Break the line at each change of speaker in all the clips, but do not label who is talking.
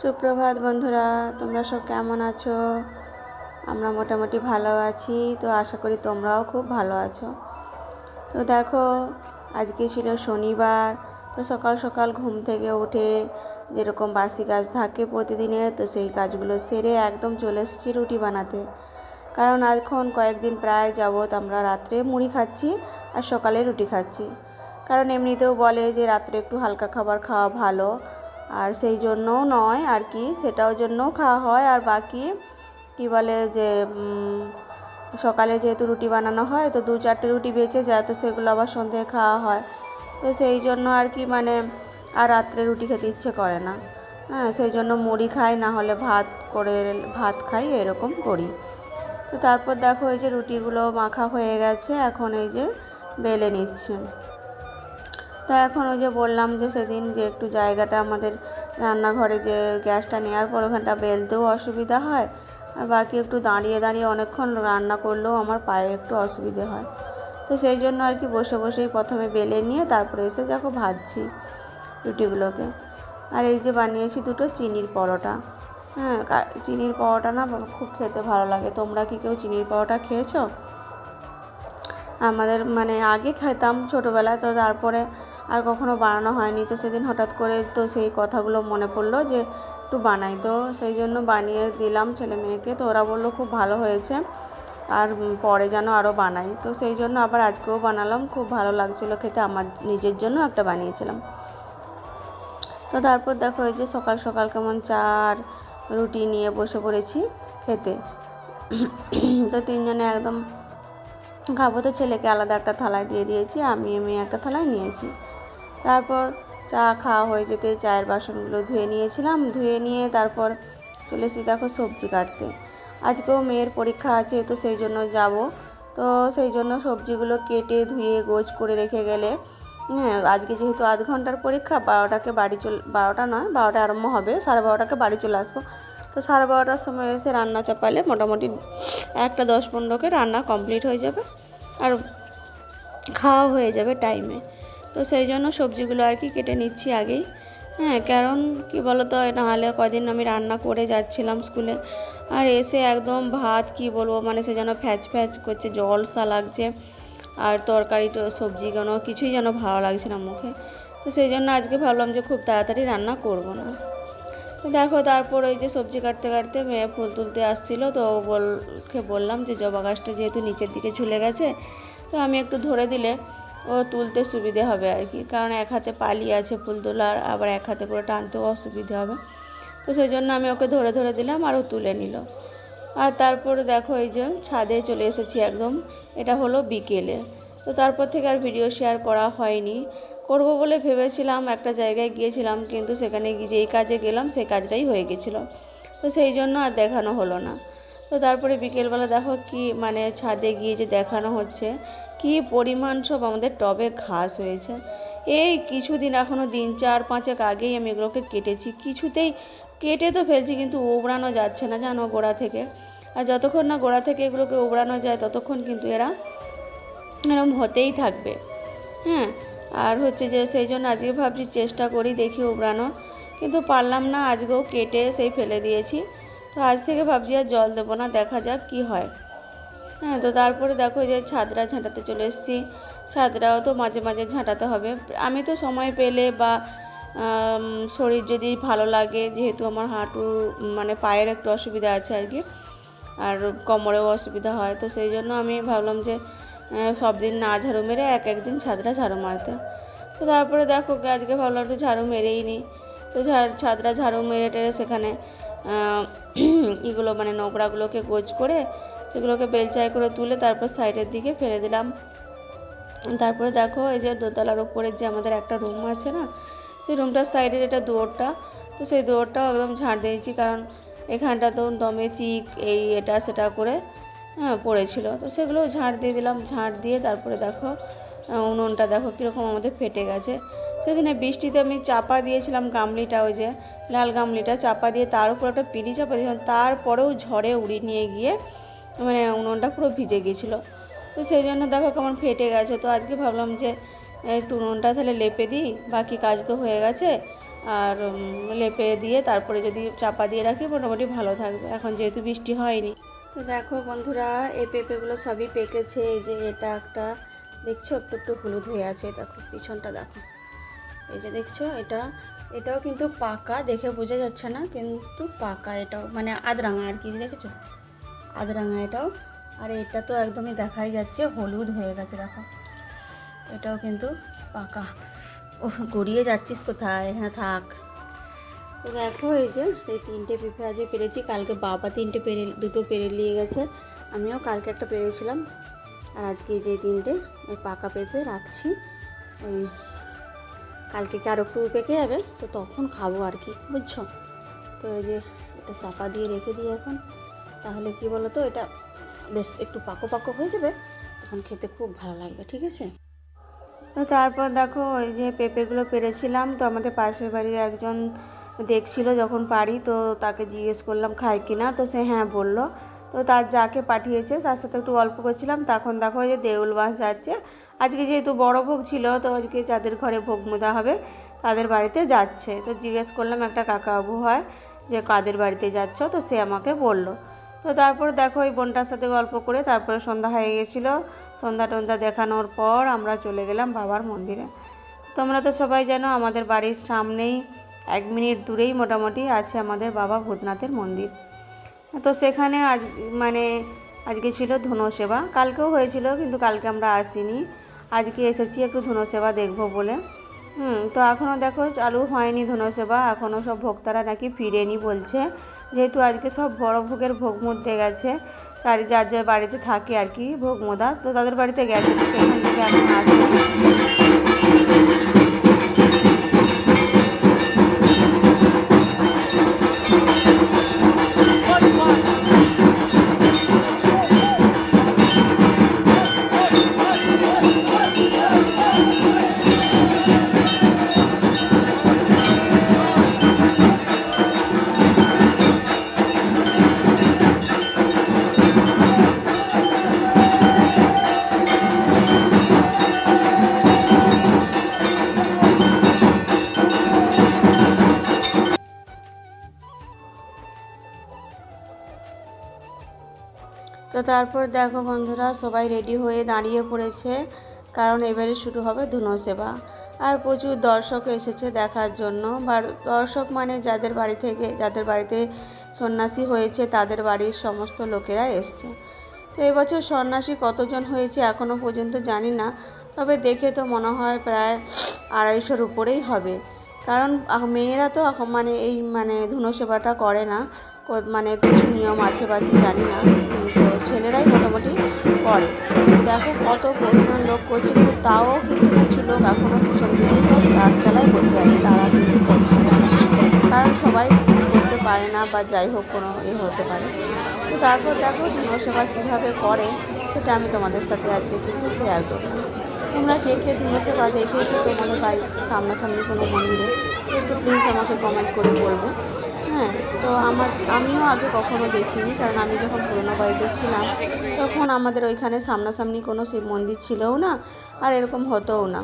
সুপ্রভাত বন্ধুরা, তোমরা সব কেমন আছো? আমরা মোটামুটি ভালো আছি। তো আশা করি তোমরাও খুব ভালো আছো। তো দেখো, আজকে ছিল শনিবার। তো সকাল সকাল ঘুম থেকে উঠে যেরকম বাসি কাজ থাকে প্রতিদিনের, তো সেই কাজগুলো সেরে একদম চলে এসেছি রুটি বানাতে। কারণ এখন কয়েকদিন প্রায় যাবৎ আমরা রাত্রে মুড়ি খাচ্ছি আর সকালে রুটি খাচ্ছি। কারণ এমনিতেও বলে যে রাত্রে একটু হালকা খাবার খাওয়া ভালো, আর সেই জন্যও নয় আর কি, সেটাও জন্যও খাওয়া হয়। আর বাকি কি বলে যে সকালে যেহেতু রুটি বানানো হয়, তো 2-4টে রুটি বেঁচে যায়, তো সেগুলো আবার সন্ধ্যায় খাওয়া হয়। তো সেই জন্য আর কি আর রাত্রে রুটি খেতে ইচ্ছে করে না। হ্যাঁ, সেই জন্য মুড়ি খাই, না হলে ভাত খাই, এরকম করি। তো তারপর দেখো এই যে রুটিগুলো মাখা হয়ে গেছে, এখন এই যে বেলে নিচ্ছে। তো এখন ওই যে বললাম যে সেদিন যে একটু জায়গাটা আমাদের রান্নাঘরে যে গ্যাসটা নেওয়ার পর ওখানটা বেলতেও অসুবিধা হয়, আর বাকি একটু দাঁড়িয়ে দাঁড়িয়ে অনেকক্ষণ রান্না করলেও আমার পায়ে একটু অসুবিধে হয়। তো সেই জন্য আর কি বসে বসেই প্রথমে বেলে নিয়ে তারপরে এসে দেখো ভাজছি রুটিগুলোকে। আর এই যে বানিয়েছি দুটো চিনির পরোটা। হ্যাঁ, চিনির পরোটা না খুব খেতে ভালো লাগে। তোমরা কি কেউ চিনির পরোটা খেয়েছো? আমাদের আগে খেতাম ছোটোবেলায়, তো তারপরে আর কখনো বানানো হয়নি। তো সেদিন হঠাৎ করে তো সেই কথাগুলো মনে পড়লো যে একটু বানাই, তো সেই জন্য বানিয়ে দিলাম ছেলে মেয়েকে। তো ওরা বললো খুব ভালো হয়েছে, আর পরে যেন আরও বানাই। তো সেই জন্য আবার আজকেও বানালাম, খুব ভালো লাগছিলো খেতে। আমার নিজের জন্য একটা বানিয়েছিলাম। তো তারপর দেখো এই যে সকাল সকাল কেমন চা আর রুটি নিয়ে বসে পড়েছি খেতে। তো তিনজনে একদম খাবো, তো ছেলেকে আলাদা একটা থালায় দিয়ে দিয়েছি, আমি একটা থালায় নিয়েছি। তারপর চা খাওয়া হয়ে যেতে চায়ের বাসনগুলো ধুয়ে নিয়েছিলাম, ধুয়ে নিয়ে তারপর চলে এসেছি দেখো সবজি কাটতে। আজকেও মেয়ের পরীক্ষা আছে, তো সেই জন্য যাব। তো সেই জন্য সবজিগুলো কেটে ধুয়ে গোছ করে রেখে গেলে, হ্যাঁ, আজকে যেহেতু আধ ঘন্টার পরীক্ষা, 12টাকে 12টা নয়, 12টায় আরম্ভ হবে, 12:30টাকে বাড়ি চলে আসবো। তো 12:30টার সময় এসে রান্না চাপালে মোটামুটি 1:10-15কে রান্না কমপ্লিট হয়ে যাবে, আর খাওয়া হয়ে যাবে টাইমে। তো সেই জন্য সবজিগুলো আর কি কেটে নিচ্ছি আগেই। হ্যাঁ, কারণ কি বলো তো, নাহলে কদিন আমি রান্না করে যাচ্ছিলাম স্কুলে, আর এসে একদম ভাত কি বলবো, সে যেন ফ্যাচ ফ্যাচ করছে, জলসা লাগছে, আর তরকারিটা সবজি কোনো কিছুই যেন ভালো লাগছে না মুখে। তো সেই জন্য আজকে ভাবলাম যে খুব তাড়াতাড়ি রান্না করব না। তো দেখো, তারপর ওই যে সবজি কাটতে কাটতে মেয়ে ফুল তুলতে আসছিলো, তো বললাম যে জবা গাছটা যেহেতু নিচের দিকে ঝুলে গেছে, তো আমি একটু ধরে দিলে ও তুলতে সুবিধে হবে আর কি। কারণ এক হাতে পালি আছে ফুল তোলার, আবার এক হাতে করে টানতেও অসুবিধে হবে। তো সেই জন্য আমি ওকে ধরে ধরে দিলাম, আর ও তুলে নিল। আর তারপরে দেখো এই যে ছাদে চলে এসেছি একদম, এটা হলো বিকেলে। তো তারপর থেকে আর ভিডিও শেয়ার করা হয়নি। করব বলে ভেবেছিলাম, একটা জায়গায় গিয়েছিলাম, কিন্তু সেখানে গিয়ে যেই কাজে গেলাম সেই কাজটাই হয়ে গেছিলো, তো সেই জন্য আর দেখানো হলো না। তো তারপরে বিকেলবেলা দেখো কি ছাদে গিয়ে যে দেখানো হচ্ছে কি পরিমাণ সব আমাদের টবে ঘাস হয়েছে। এই কিছুদিন, এখনও দিন 4-5 আগেই আমি এগুলোকে কেটেছি, কিছুতেই কেটে তো ফেলছি, কিন্তু ওবড়ানো যাচ্ছে না জানো গোড়া থেকে। আর যতক্ষণ না গোড়া থেকে এগুলোকে ওবড়ানো যায় ততক্ষণ কিন্তু এরা এরকম হতেই থাকবে। হ্যাঁ, আর হচ্ছে যে সেই জন্য আজকে ভাবছি চেষ্টা করি দেখি ওবড়ানোর, কিন্তু পারলাম না। আজকেও কেটে সেই ফেলে দিয়েছি। তো আজ থেকে ভাবছি আর জল দেবো না, দেখা যাক কি হয়। হ্যাঁ, তো তারপরে দেখো যে ছাদরা ঝাঁটাতে চলে এসেছি। ছাদরাও তো মাঝে মাঝে ঝাঁটাতে হবে। আমি তো সময় পেলে বা শরীর যদি ভালো লাগে, যেহেতু আমার হাঁটু পায়ের একটু অসুবিধা আছে আর কি, আর কোমরেও অসুবিধা হয়, তো সেই জন্য আমি ভাবলাম যে সব দিন না ঝাড়ু মেরে একদিন ছাদরা ঝাড়ু মারতে। তো তারপরে দেখো আজকে ভাবলাম একটু ঝাড়ু মেরেই নিই। তো ছাদরা ঝাড়ু মেরে টেরে সেখানে এগুলো নোংরাগুলোকে গোছ করে সেগুলোকে বেলচাই করে তুলে তারপর সাইডের দিকে ফেলে দিলাম। তারপরে দেখো এই যে দোতলার উপরে যে আমাদের একটা রুম আছে না, সেই রুমটার সাইডের এটা দুয়ারটা, তো সেই দুয়ারটাও একদম ঝাড় দিয়েছি, কারণ এখানটা তো দমে চিক এই এটা সেটা করে পড়েছিল। তো সেগুলো ঝাড় দিয়ে দিলাম। ঝাড় দিয়ে তারপরে দেখো উনুনটা দেখো কীরকম আমাদের ফেটে গেছে। সেদিনে বৃষ্টিতে আমি চাপা দিয়েছিলাম গামলিটা, ওই যে লাল গামলিটা চাপা দিয়ে তার উপর একটা পিঁড়ি চাপা দিয়েছিলাম, তারপরেও ঝড়ে উড়িয়ে নিয়ে গিয়ে উনুনটা পুরো ভিজে গিয়েছিলো। তো সেই জন্য দেখো কেমন ফেটে গেছে। তো আজকে ভাবলাম যে একটু উনুনটা তাহলে লেপে দিই, বাকি কাজ তো হয়ে গেছে, আর লেপে দিয়ে তারপরে যদি চাপা দিয়ে রাখি মোটামুটি ভালো থাকবে। এখন যেহেতু বৃষ্টি হয়নি। তো দেখো বন্ধুরা, এই পেঁপেগুলো সবই পেকেছে। এই যে এটা একটা দেখছো একটু একটু হলুদ হয়ে আছে, দেখো পিছনটা দেখো, এই যে দেখছো এটাও কিন্তু পাকা, দেখে বোঝা যাচ্ছে না কিন্তু পাকা, এটাও মানে আধরাঙা আর কি, দেখেছো আধরাঙা এটাও। আর এটা তো একদমই দেখাই যাচ্ছে হলুদ হয়ে গেছে, দেখো এটাও কিন্তু পাকা। ও গড়িয়ে যাচ্ছিস কোথায়, হ্যাঁ থাক। তো দেখো এই যে এই 3টে পেঁপে আজকে পেরেছি, কালকে বাবা 2টো পেরে নিয়ে গেছে, আমিও কালকে একটা পেরেছিলাম। আর আজকে এই যে 3টে এই পাকা পেঁপে রাখছি, ওই কালকে কি আরও একটু পেকে যাবে তো তখন খাবো আর কি, বুঝছো। তো এই যে এটা চাপা দিয়ে রেখে দিই এখন, তাহলে কি বলো তো এটা বেশ একটু পাকো পাকো হয়ে যাবে, তখন খেতে খুব ভালো লাগবে, ঠিক আছে। তো তারপর দেখো ওই যে পেঁপেগুলো পেরেছিলাম, তো আমাদের পাশের বাড়ির একজন দেখছিল যখন পারি, তো তাকে জিজ্ঞেস করলাম খায় কি না, তো সে হ্যাঁ বললো। তো তার যাকে পাঠিয়েছে তার সাথে একটু গল্প করছিলাম, তখন দেখো যে দেউল মাস যাচ্ছে আজকে, যেহেতু বড় ভোগ ছিল, তো আজকে যাদের ঘরে ভোগ মোদা হবে তাদের বাড়িতে যাচ্ছে। তো জিজ্ঞেস করলাম একটা কাকাবাবু হয় যে কাদের বাড়িতে যাচ্ছ, তো সে আমাকে বলল। তো তারপর দেখো ওই বোনটার সাথে গল্প করে তারপরে সন্ধ্যা হয়ে গেছিলো, সন্ধ্যা টন্ধ্যা দেখানোর পর আমরা চলে গেলাম বাবার মন্দিরে। তোমরা তো সবাই জানো আমাদের বাড়ির সামনেই 1 মিনিট দূরেই মোটামুটি আছে আমাদের বাবা ভূতনাথের মন্দির। তো সেখানে মানে আজকে ছিল ধুনো-সেবা, কালকেও হয়েছিল কিন্তু কালকে আমরা আসিনি, আজকে এসেছি একটু ধুনো-সেবা দেখবো বলে। তো এখনও দেখো চালু হয়নি ধুনো-সেবা, এখনও সব ভক্তরা নাকি ফিরেনি বলছে, যেহেতু আজকে সব বড় ভোগের ভোগ মধ্যে গেছে, যার যার বাড়িতে থাকে আর কি ভোগ মোদা, তো তাদের বাড়িতে গেছে, তো সেখান থেকে এখন আসবে। তো তারপর দেখো বন্ধুরা সবাই রেডি হয়ে দাঁড়িয়ে পড়েছে, কারণ এবারে শুরু হবে ধুনো-সেবা। আর প্রচুর দর্শক এসেছে দেখার জন্য, বা দর্শক মানে যাদের বাড়িতে সন্ন্যাসী হয়েছে তাদের বাড়ির সমস্ত লোকেরা এসছে। তো এবছর সন্ন্যাসী কতজন হয়েছে এখনও পর্যন্ত জানি না, তবে দেখে তো মনে হয় প্রায় 250-র উপরেই হবে, কারণ মেয়েরা তো মানে এই মানে ধুনো-সেবাটা করে না, মানে কিছু নিয়ম আছে বা কি জানি না, তো ছেলেরাই মোটামুটি করে। দেখো কত পরিমাণ লোক করছে, কিন্তু তাও কিন্তু কিছু লোক এখনও পিছন দিকে সব কাজ চালায় বসে আছে, তারা কিন্তু করছে না, কারণ সবাই করতে পারে না বা যাই হোক কোনো হতে পারে। তো তারপর দেখো ধুনো-সেবা কীভাবে করে সেটা আমি তোমাদের সাথে আজকে কিন্তু শেয়ার করব। তোমরা কে কে ধুনো-সেবা দেখেছো তোমাদের বাড়ির সামনাসামনি কোনো মন্দিরে, একটু প্লিজ আমাকে কমেন্ট করে বলবে। হ্যাঁ, তো আমিও আগে কখনো দেখিনি, কারণ আমি যখন পুরোনো বাড়িতে ছিলাম তখন আমাদের ওইখানে সামনাসামনি কোনো শিব মন্দির ছিলও না, আর এরকম হতোও না।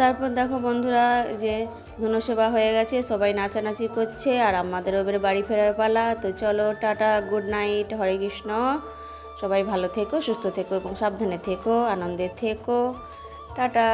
তারপর দেখো বন্ধুরা যে ধনুসেবা হয়ে গেছে, সবাই নাচানাচি করছে আর আমাদের এবারে বাড়ি ফেরার পালা। তো চলো টাটা, গুড নাইট, হরে কৃষ্ণ। সবাই ভালো থেকো, সুস্থ থেকো এবং সাবধানে থেকো, আনন্দে থেকো। টাটা।